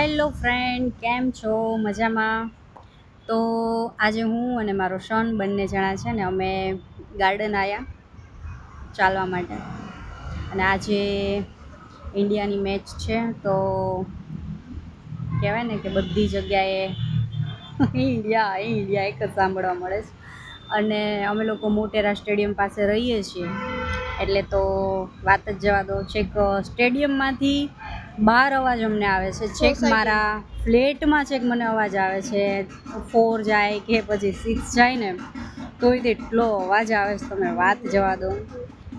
Hello friend, કેમ છો? મજામાં? તો આજે હું અને મારો સન બંને જણા છે ને અમે ગાર્ડન આવ્યા ચાલવા માટે. અને આજે ઇન્ડિયાની મેચ છે, તો કહેવાય ને કે બધી જગ્યાએ ઇન્ડિયા એક જ સાંભળવા મળે છે. અને અમે લોકો મોટેરા સ્ટેડિયમ પાસે રહીએ છીએ, એટલે તો વાત જ જવા દો. છેક સ્ટેડિયમમાંથી બહાર અવાજ અમને આવે છે, છેક મારા ફ્લેટમાં છેક મને અવાજ આવે છે. 4 જાય કે પછી 6 જાય ને તોય તેટલો અવાજ આવે છે, તમે વાત જવા દો.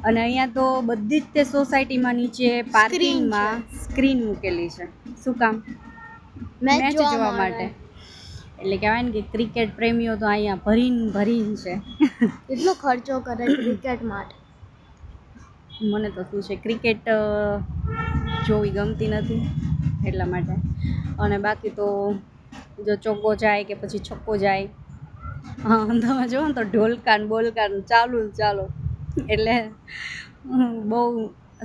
અને અહીંયા તો બધી જ તે સોસાયટીમાં નીચે પાર્કિંગમાં સ્ક્રીન મૂકેલી છે. શું કામ? મેચ જોવા માટે. એટલે કહેવાય ને કે ક્રિકેટ પ્રેમીઓ તો અહીંયા ભરીને છે. કેટલો ખર્ચો કરે ક્રિકેટ માટે. મને તો શું છે, ક્રિકેટ જોવી ગમતી નથી એટલા માટે. અને બાકી તો જો ચોગ્ગો જાય કે પછી છક્કો જાય, હા તમે જુઓ ને તો ઢોલકા ને બોલકા ચાલો. એટલે બહુ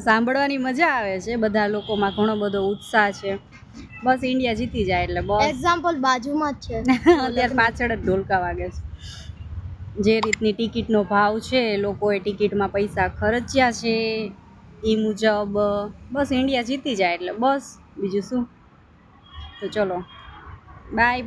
સાંભળવાની મજા આવે છે. બધા લોકોમાં ઘણો બધો ઉત્સાહ છે. બસ ઇન્ડિયા જીતી જાય એટલે બસ. એક્ઝામ્પલ બાજુમાં જ છે. અત્યારે પાછળ જ ઢોલકા વાગે છે. જે રીતની ટિકિટનો ભાવ છે, લોકોએ ટિકિટમાં પૈસા ખર્ચ્યા છે એ મુજબ બસ ઇન્ડિયા જીતી જાય એટલે બસ, બીજું શું. તો ચલો, બાય.